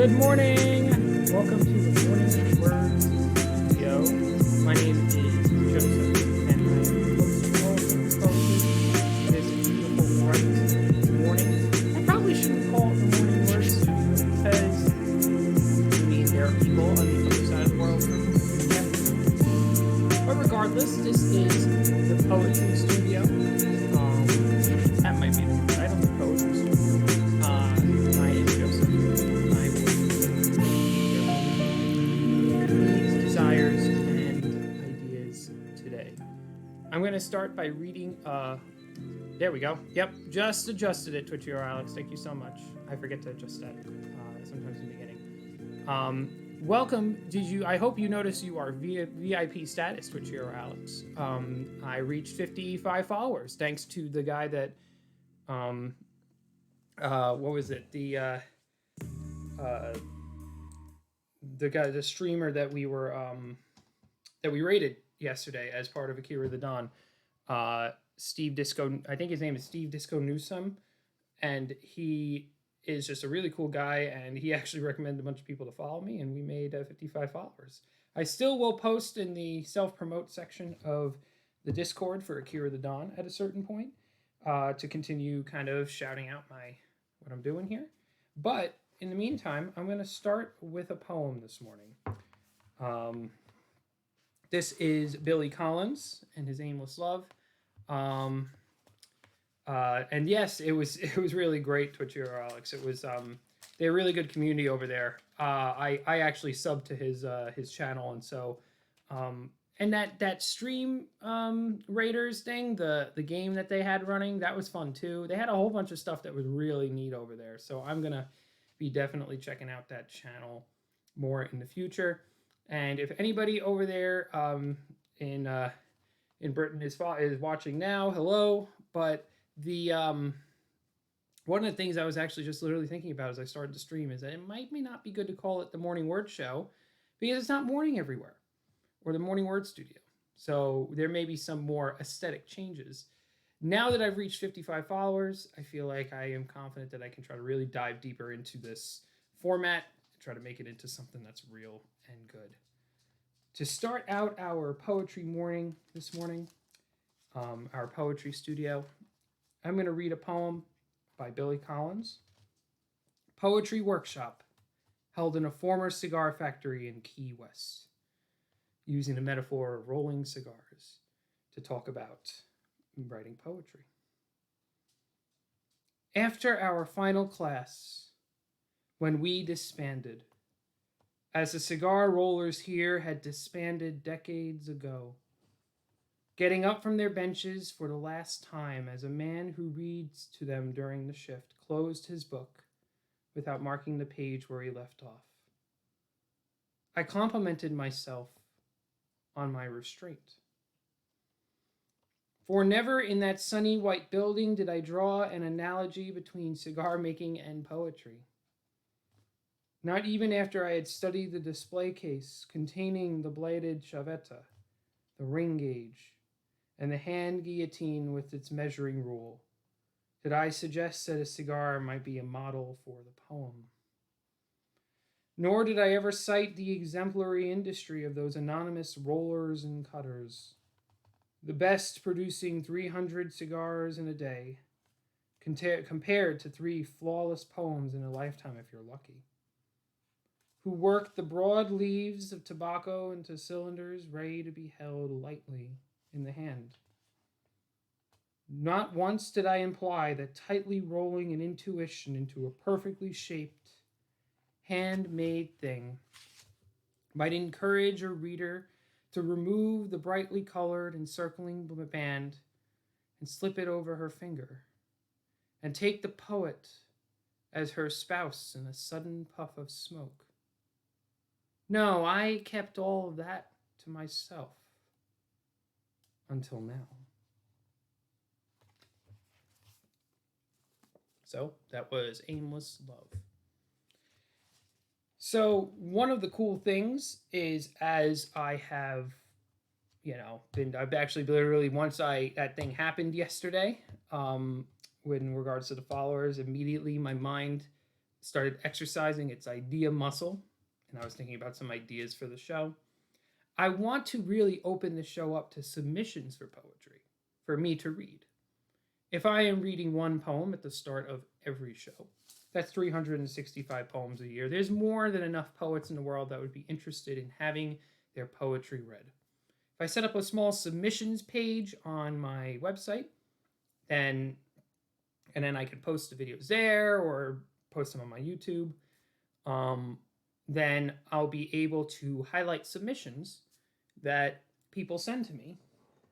Good morning. Welcome to the Morning Words Studio. My name is Joseph, and I am hosting all things poetry this beautiful bright morning. I probably shouldn't call it the Morning Words Studio because there are people on the other side of the world who have. But regardless, this is the Poetry Studio. That might be the title, the Poetry Studio. My name is Joseph. I will needs, desires, and ideas today. I'm going to start by reading. There we go. Yep, just adjusted it, Twitchy or Alex. Thank you so much. I forget to adjust that sometimes in the beginning. Welcome. I hope you notice you are VIP status, Twitchy or Alex. I reached 55 followers thanks to the guy that. What was it? The streamer that we rated yesterday as part of Akira the Dawn. Steve Disco, I think his name is Steve Disco Newsome, and he is just a really cool guy, and he actually recommended a bunch of people to follow me, and we made 55 followers. I still will post in the self-promote section of the Discord for Akira the Dawn at a certain point to continue kind of shouting out what I'm doing here. But in the meantime, I'm going to start with a poem this morning. This is Billy Collins and his Aimless Love. And yes, it was really great, Twitchy or Alex. It was they're a really good community over there. I actually subbed to his channel, and so and that stream Raiders thing, the game that they had running, that was fun too. They had a whole bunch of stuff that was really neat over there. So I'm gonna be definitely checking out that channel more in the future. And if anybody over there in Britain is watching now, hello. But the one of the things I was actually just literally thinking about as I started the stream is that it may not be good to call it the Morning Word Show because it's not morning everywhere, or the Morning Word Studio. So there may be some more aesthetic changes. Now that I've reached 55 followers, I feel like I am confident that I can try to really dive deeper into this format and try to make it into something that's real and good. To start out our poetry morning this morning, our poetry studio, I'm going to read a poem by Billy Collins. Poetry workshop held in a former cigar factory in Key West, using the metaphor of rolling cigars to talk about writing poetry. After our final class, when we disbanded, as the cigar rollers here had disbanded decades ago, getting up from their benches for the last time as a man who reads to them during the shift closed his book without marking the page where he left off. I complimented myself on my restraint. For never in that sunny white building did I draw an analogy between cigar making and poetry. Not even after I had studied the display case containing the bladed chaveta, the ring gauge, and the hand guillotine with its measuring rule, did I suggest that a cigar might be a model for the poem. Nor did I ever cite the exemplary industry of those anonymous rollers and cutters, the best producing 300 cigars in a day, compared to 3 flawless poems in a lifetime if you're lucky, who worked the broad leaves of tobacco into cylinders ready to be held lightly in the hand. Not once did I imply that tightly rolling an intuition into a perfectly shaped, handmade thing might encourage a reader to remove the brightly colored encircling band and slip it over her finger, and take the poet as her spouse in a sudden puff of smoke. No, I kept all of that to myself until now. So that was Aimless Love. So one of the cool things is, as I have, I've actually literally, once that thing happened yesterday, with regards to the followers, immediately my mind started exercising its idea muscle, and I was thinking about some ideas for the show. I want to really open the show up to submissions for poetry for me to read. If I am reading one poem at the start of every show, that's 365 poems a year. There's more than enough poets in the world that would be interested in having their poetry read. If I set up a small submissions page on my website, then I can post the videos there or post them on my YouTube. Then I'll be able to highlight submissions that people send to me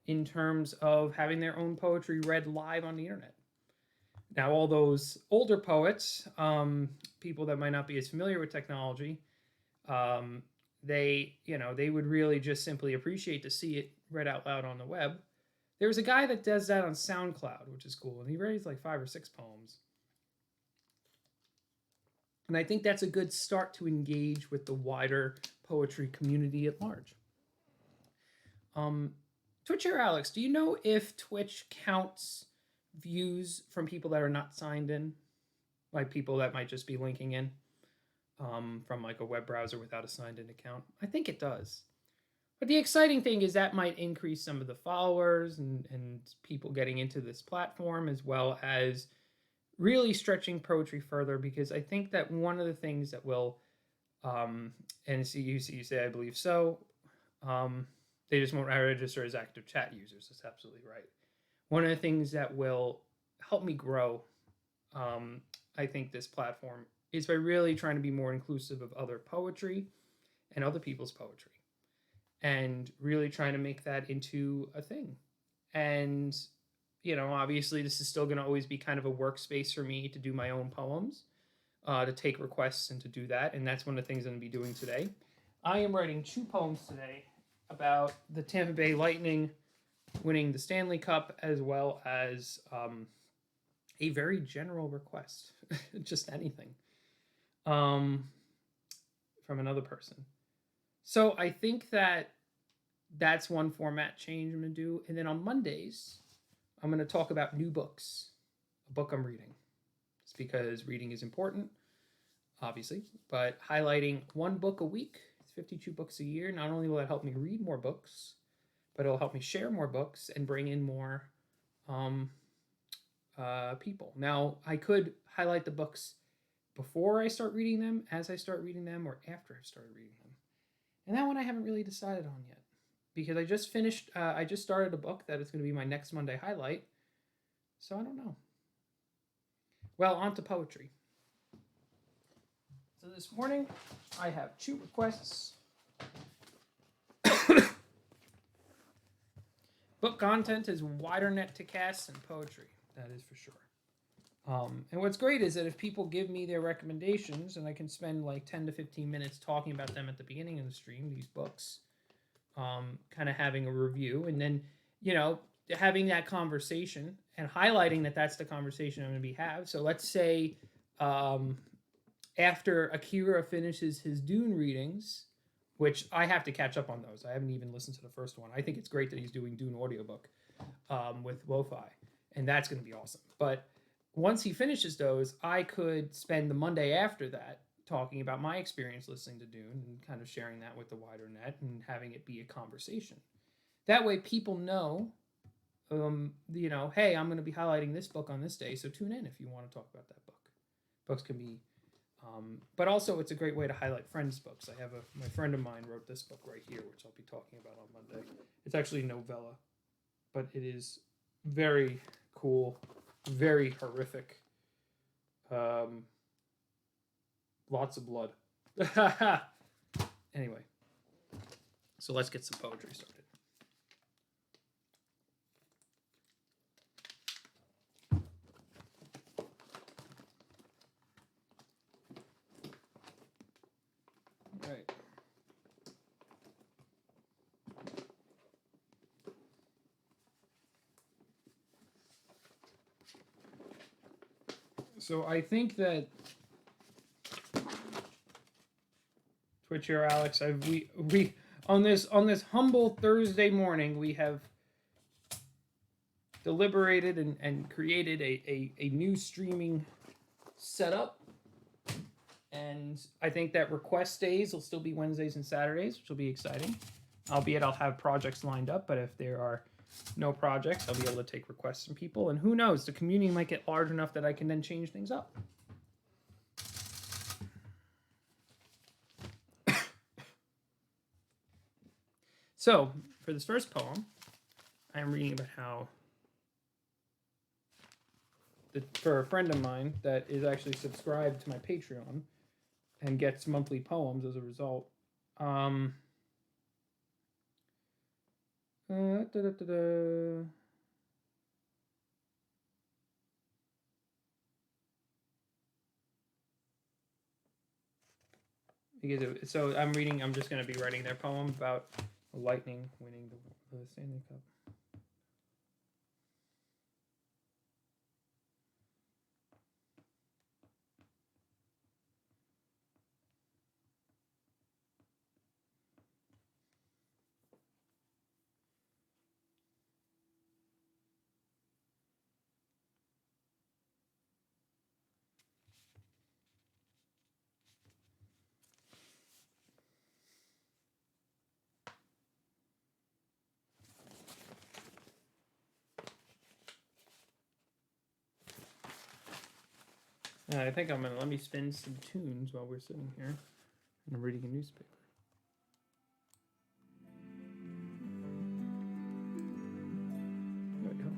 in terms of having their own poetry read live on the internet. Now, all those older poets, people that might not be as familiar with technology, they would really just simply appreciate to see it read out loud on the web. There's a guy that does that on SoundCloud, which is cool, and he reads like 5 or 6 poems. And I think that's a good start to engage with the wider poetry community at large. Twitch here, Alex, do you know if Twitch counts views from people that are not signed in? Like people that might just be linking in from like a web browser without a signed in account? I think it does. But the exciting thing is that might increase some of the followers and people getting into this platform, as well as really stretching poetry further, because I think that one of the things that will, and see you say, I believe so, they just won't register as active chat users. That's absolutely right. One of the things that will help me grow, I think, this platform is by really trying to be more inclusive of other poetry and other people's poetry, and really trying to make that into a thing. And, obviously this is still going to always be kind of a workspace for me to do my own poems, to take requests and to do that. And that's one of the things I'm going to be doing today. I am writing 2 poems today about the Tampa Bay Lightning winning the Stanley Cup, as well as a very general request, just anything, from another person. So I think that that's one format change I'm going to do. And then on Mondays, I'm going to talk about new books, a book I'm reading. It's because reading is important, obviously, but highlighting one book a week, it's 52 books a year. Not only will it help me read more books, but it'll help me share more books and bring in more people. Now, I could highlight the books before I start reading them, as I start reading them, or after I've started reading them. And that one I haven't really decided on yet, because I just started a book that is going to be my next Monday highlight. So I don't know. Well, on to poetry. So this morning, I have 2 requests. Book content is wider net to cast than poetry. That is for sure. And what's great is that if people give me their recommendations, and I can spend like 10 to 15 minutes talking about them at the beginning of the stream, these books, kind of having a review, and then, having that conversation and highlighting that that's the conversation I'm going to have. So let's say after Akira finishes his Dune readings, which I have to catch up on those. I haven't even listened to the first one. I think it's great that he's doing Dune audiobook with lo-fi, and that's going to be awesome. But once he finishes those, I could spend the Monday after that talking about my experience listening to Dune and kind of sharing that with the wider net and having it be a conversation. That way people know, hey, I'm going to be highlighting this book on this day, so tune in if you want to talk about that book. Books can be, but also it's a great way to highlight friends' books. I have my friend of mine wrote this book right here, which I'll be talking about on Monday. It's actually a novella, but it is very cool, very horrific. Lots of blood. Anyway, so let's get some poetry started. All right. So I think that Twitch here, Alex, we on this humble Thursday morning, we have deliberated and created a new streaming setup And I think that request days will still be Wednesdays and Saturdays, which will be exciting. Albeit I'll have projects lined up, but if there are no projects, I'll be able to take requests from people. And who knows, the community might get large enough that I can then change things up. So, for this first poem, I'm reading about how, for a friend of mine that is actually subscribed to my Patreon and gets monthly poems as a result. So I'm just going to be writing their poem about the Lightning winning the Stanley Cup. I think I'm going to let me spin some tunes while we're sitting here and I'm reading a newspaper. There we go.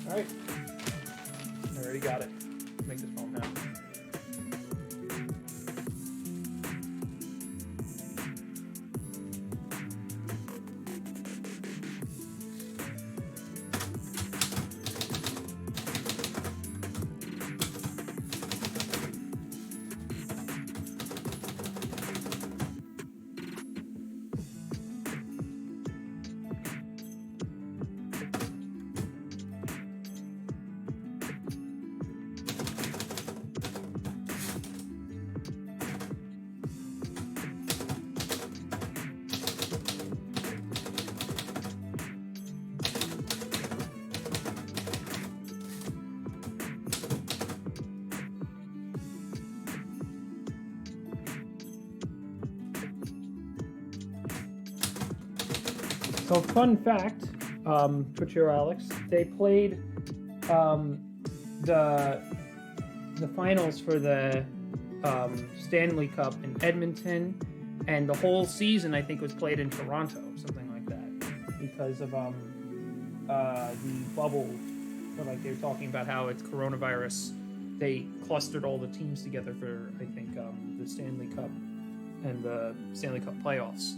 All right, I already got it. Let's make this poem happen. So, fun fact, Twitcher Alex, they played the finals for the Stanley Cup in Edmonton, and the whole season I think was played in Toronto, something like that, because of the bubble. Or like they were talking about how it's coronavirus. They clustered all the teams together for I think the Stanley Cup and the Stanley Cup playoffs.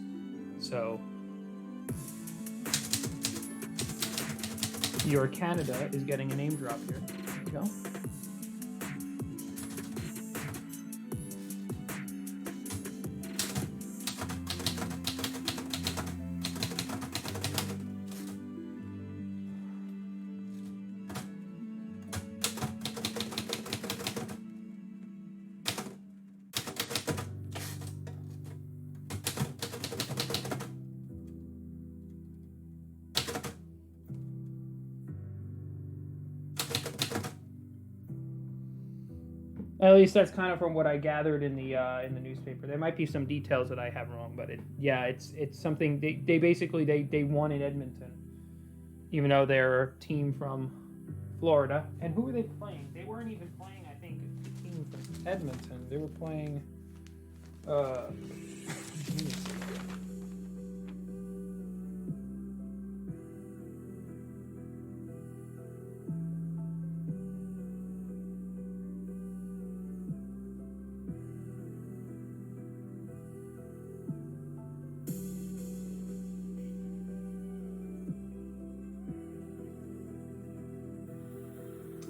So. Your Canada is getting a name drop here. There you go. At least that's kind of from what I gathered in the newspaper. There might be some details that I have wrong, but it's something they basically won in Edmonton, even though they're a team from Florida. And who were they playing? They weren't even playing, I think, the team from Edmonton. They were playing. Let me see.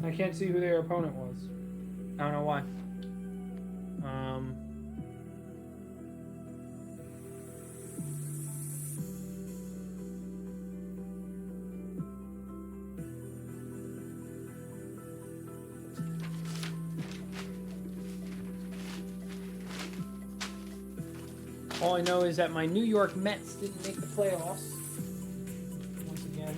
I can't see who their opponent was. I don't know why. All I know is that my New York Mets didn't make the playoffs. Once again.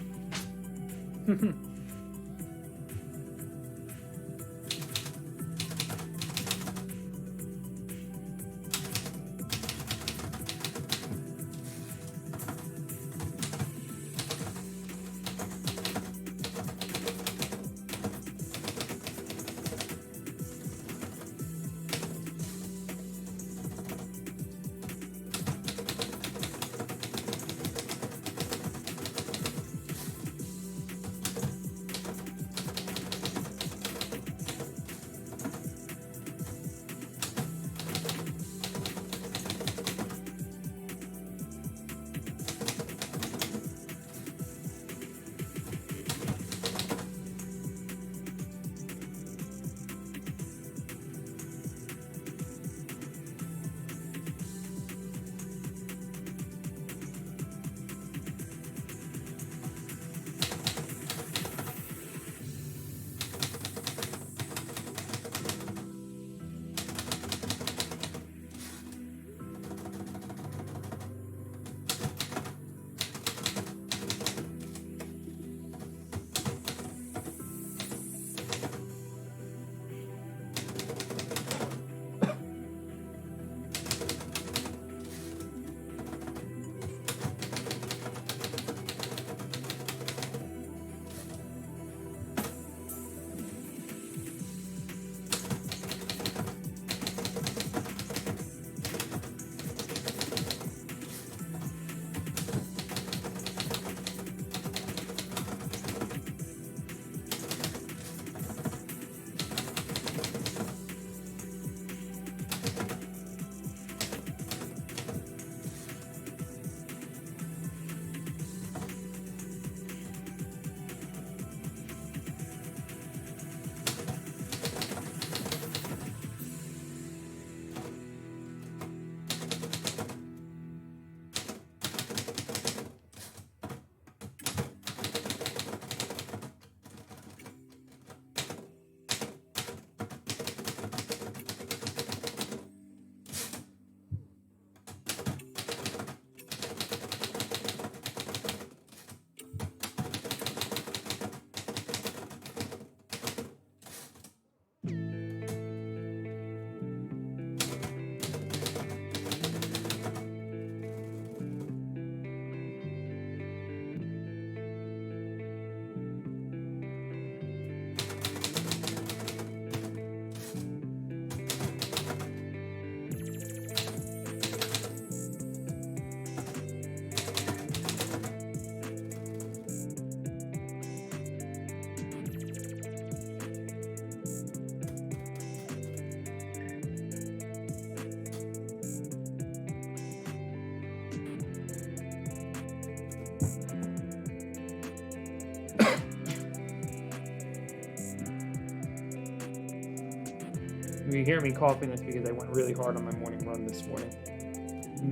If you hear me coughing, it's because I went really hard on my morning run this morning.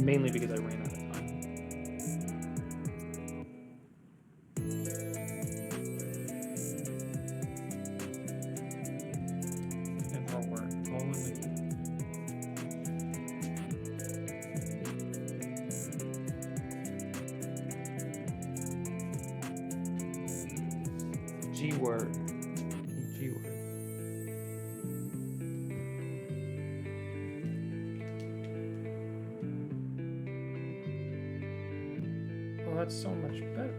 Mainly because I ran out of time. And more work. All in the G word. G word. Oh, that's so much better.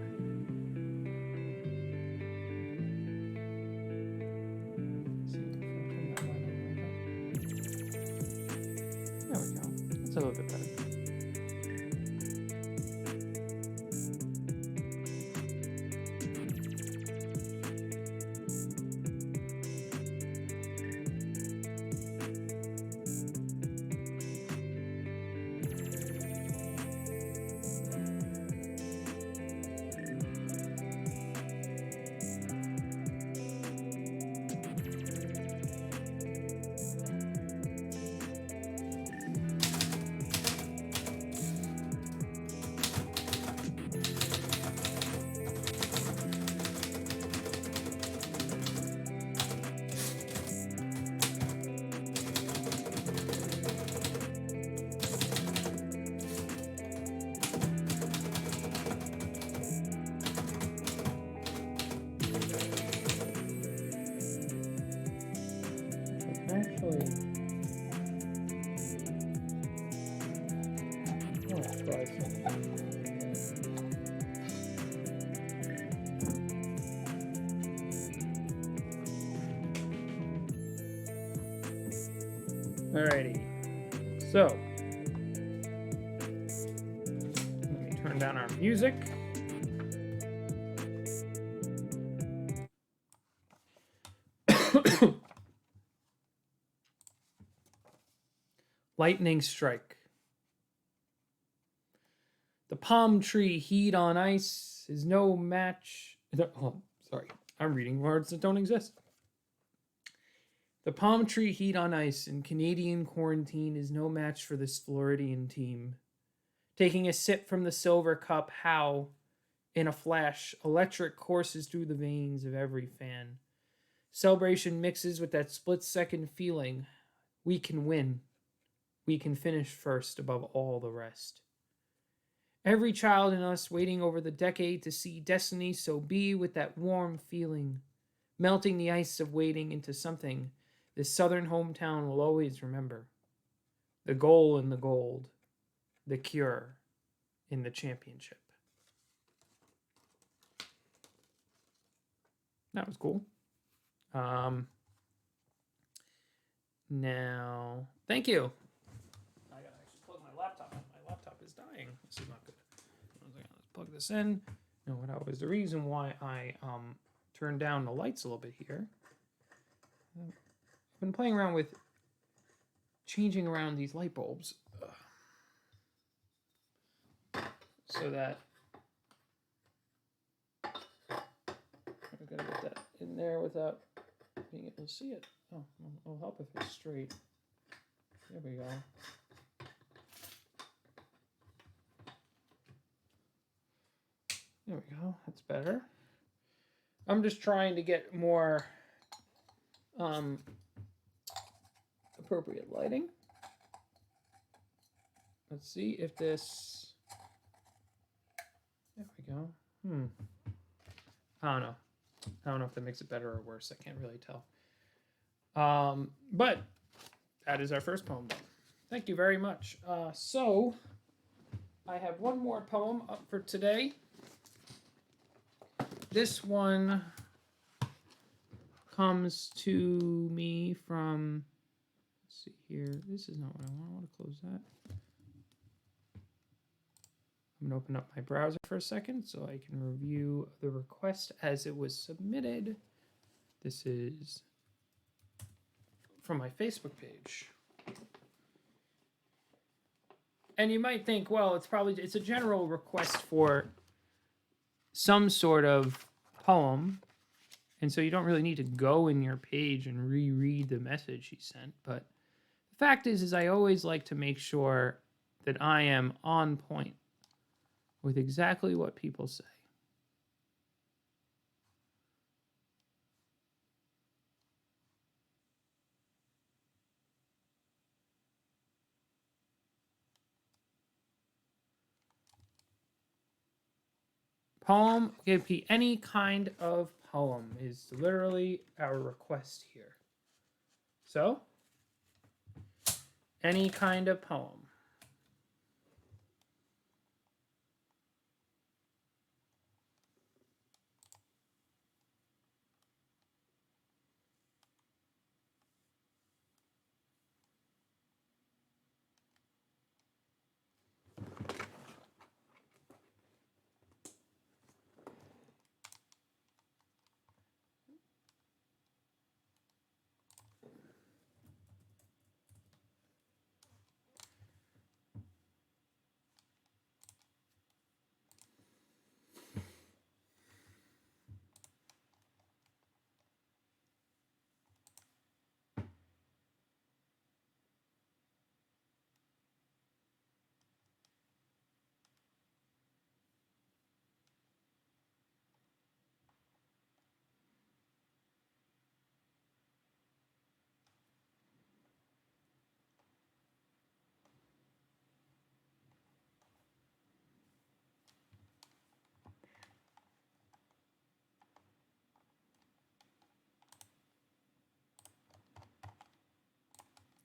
See if I can turn that light on like that. realize. Alrighty. So, let me turn down our music. Lightning strike. The palm tree heat on ice is no match. Oh, sorry. I'm reading words that don't exist. The palm tree heat on ice in Canadian quarantine is no match for this Floridian team. Taking a sip from the silver cup, how, in a flash, electric courses through the veins of every fan. Celebration mixes with that split-second feeling. We can win. We can finish first above all the rest. Every child in us waiting over the decade to see destiny so be with that warm feeling, melting the ice of waiting into something this southern hometown will always remember. The goal in the gold, the cure in the championship. That was cool. Now, thank you. I gotta actually plug my laptop in. My laptop is dying. This is not good. Let's plug this in. No, that was the reason why I turned down the lights a little bit here. I've been playing around with changing around these light bulbs so that I'm gonna get that in there without being able to see it. Oh, it'll help if it's straight. There we go. There we go. That's better. I'm just trying to get more appropriate lighting. Let's see if this. There we go. I don't know. I don't know if that makes it better or worse. I can't really tell. But that is our first poem. Thank you very much. So I have one more poem up for today. This one comes to me from, let's see here. This is not what I want. I want to close that. I'm going to open up my browser for a second so I can review the request as it was submitted. This is from my Facebook page. And you might think, well, it's a general request for some sort of poem. And so you don't really need to go in your page and reread the message he sent. But the fact is I always like to make sure that I am on point with exactly what people say. Poem, it could be any kind of poem is literally our request here. So, any kind of poem.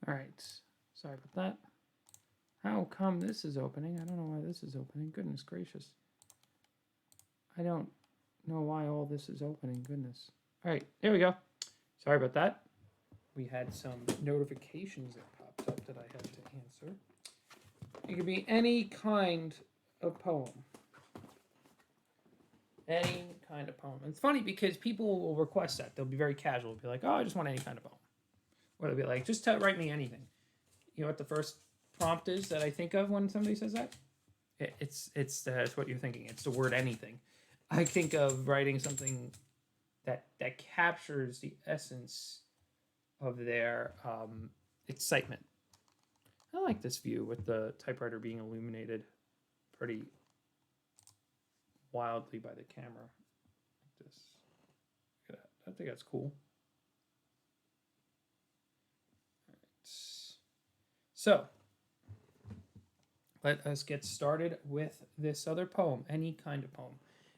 All right, sorry about that. How come this is opening? I don't know why this is opening. Goodness gracious. I don't know why all this is opening. Goodness. All right, there we go. Sorry about that. We had some notifications that popped up that I had to answer. It could be any kind of poem. Any kind of poem. It's funny because people will request that. They'll be very casual. They'll be like, oh, I just want any kind of poem. Or they'll be like, just write me anything. You know what the first prompt is that I think of when somebody says that? It's what you're thinking. It's the word anything. I think of writing something that captures the essence of their excitement. I like this view with the typewriter being illuminated pretty wildly by the camera. Like this. Look at that. I think that's cool. All right. So, let us get started with this other poem, any kind of poem.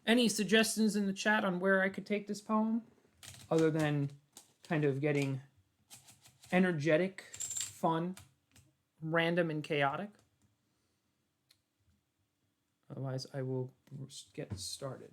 Any suggestions in the chat on where I could take this poem? Other than kind of getting energetic, fun, random, and chaotic? Otherwise, I will get started.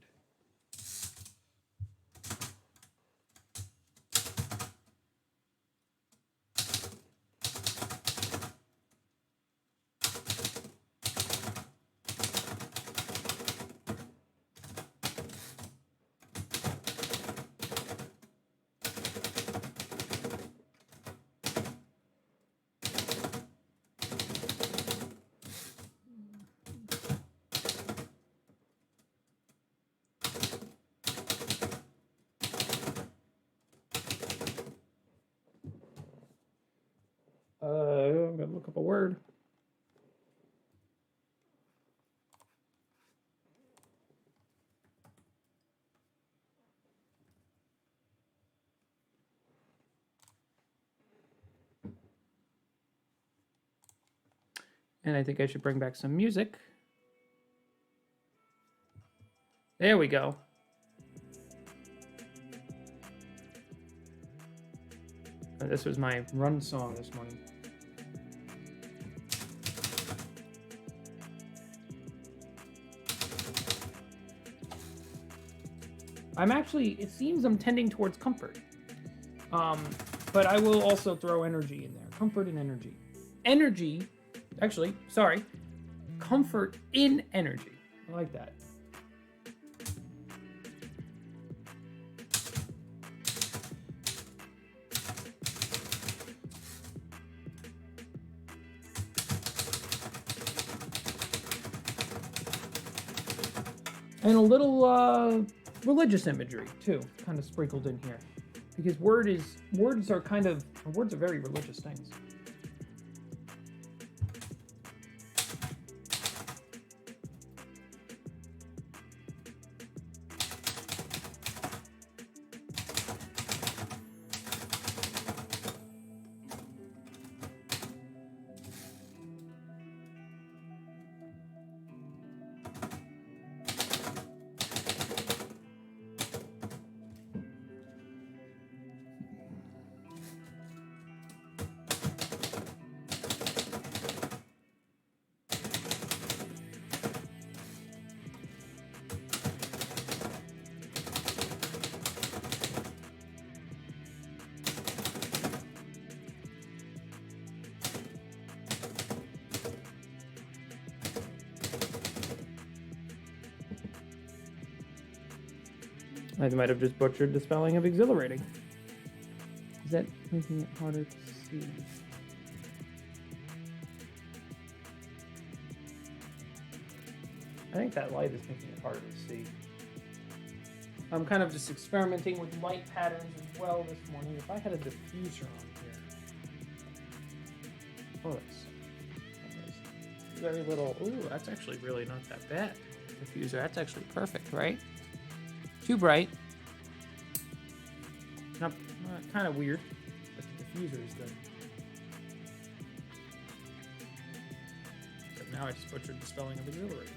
I'm gonna look up a word. And I think I should bring back some music. There we go. This was my run song this morning. It seems I'm tending towards comfort. But I will also throw energy in there. Comfort and energy. Comfort in energy. I like that. And a little religious imagery too, kind of sprinkled in here, because words are very religious things. I might have just butchered the spelling of exhilarating. Is that making it harder to see? I think that light is making it harder to see. I'm kind of just experimenting with light patterns as well this morning. If I had a diffuser on here. Oh, that's very little. Ooh, that's actually really not that bad. Diffuser, that's actually perfect, right? Too bright. Not kind of weird, but the diffuser is good. So now I just butchered the spelling of exhilarating.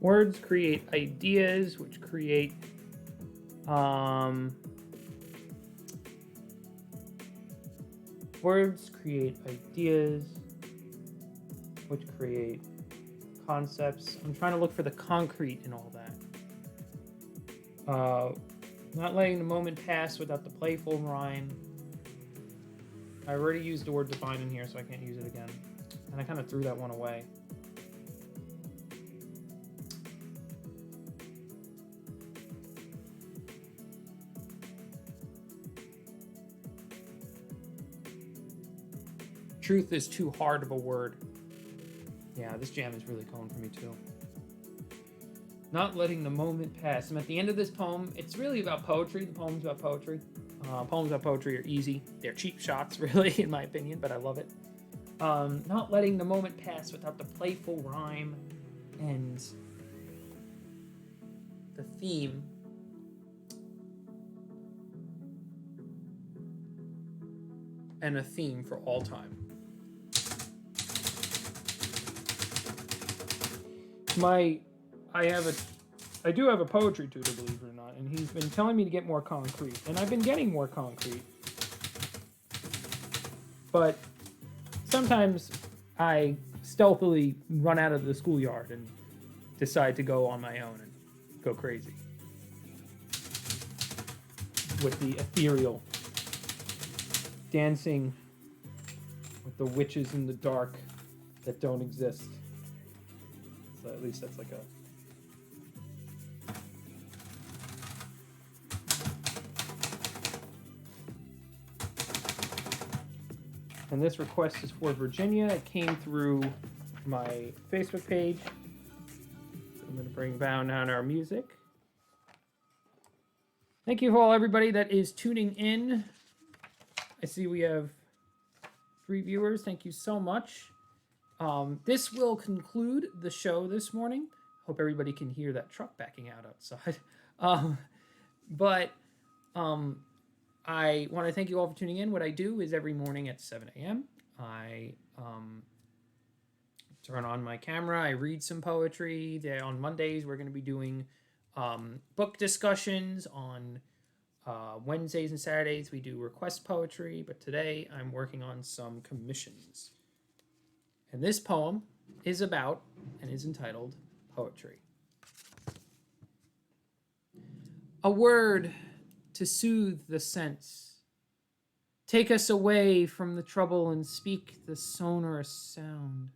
Words create ideas, which create words create ideas, which create concepts. I'm trying to look for the concrete in all that. Not letting the moment pass without the playful rhyme. I already used the word divine in here, so I can't use it again. And I kind of threw that one away. Truth is too hard of a word. Yeah, this jam is really going for me too. Not letting the moment pass. I'm at the end of this poem. It's really about poetry. The poem's about poetry. Poems about poetry are easy. They're cheap shots, really, in my opinion, but I love it. Not letting the moment pass without the playful rhyme and the theme. And a theme for all time. I do have a poetry tutor, believe it or not, and he's been telling me to get more concrete, and I've been getting more concrete. But sometimes I stealthily run out of the schoolyard and decide to go on my own and go crazy with the ethereal, dancing with the witches in the dark that don't exist. So at least that's like a... And this request is for Virginia. It came through my Facebook page. So I'm going to bring down our music. Thank you for all everybody that is tuning in. I see we have 3 viewers. Thank you so much. This will conclude the show this morning. Hope everybody can hear that truck backing out outside. I want to thank you all for tuning in. What I do is every morning at 7 a.m. I turn on my camera. I read some poetry. On Mondays, we're going to be doing book discussions. On Wednesdays and Saturdays, we do request poetry. But today, I'm working on some commissions. And this poem is about and is entitled Poetry. A word to soothe the sense. Take us away from the trouble and speak the sonorous sound.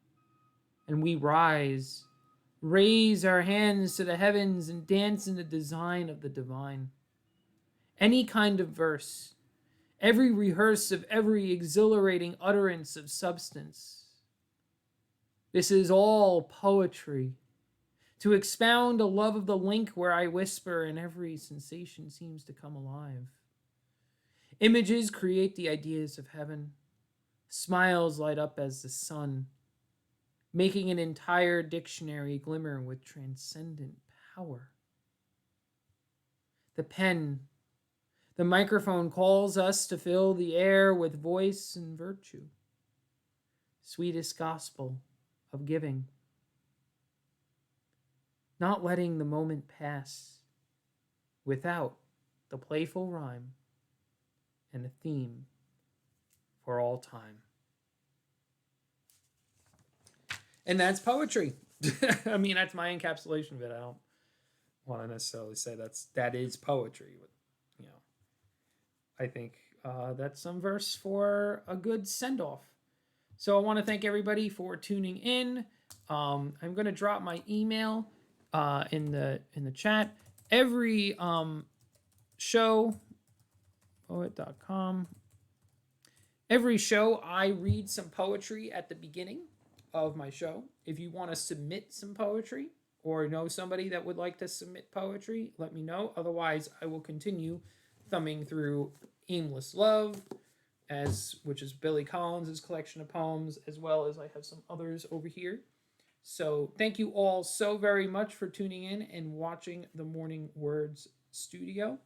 And we rise, raise our hands to the heavens and dance in the design of the divine. Any kind of verse, every rehearse of every exhilarating utterance of substance. This is all poetry. To expound a love of the link where I whisper and every sensation seems to come alive. Images create the ideas of heaven. Smiles light up as the sun, making an entire dictionary glimmer with transcendent power. The pen, the microphone calls us to fill the air with voice and virtue. Sweetest gospel of giving. Not letting the moment pass without the playful rhyme and a theme for all time. And that's poetry. I mean, that's my encapsulation of it. I don't want to necessarily say that is poetry. But, you know, I think that's some verse for a good send-off. So I want to thank everybody for tuning in. I'm going to drop my email in the chat. Every show, poet.com. Every show I read some poetry at the beginning of my show. If you want to submit some poetry or know somebody that would like to submit poetry, let me know. Otherwise, I will continue thumbing through Aimless Love, which is Billy Collins' collection of poems, as well as I have some others over here. So thank you all so very much for tuning in and watching the Morning Words Studio.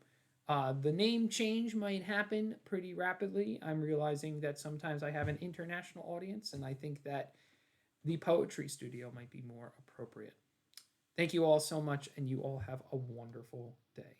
The name change might happen pretty rapidly. I'm realizing that sometimes I have an international audience, and I think that the Poetry Studio might be more appropriate. Thank you all so much, and you all have a wonderful day.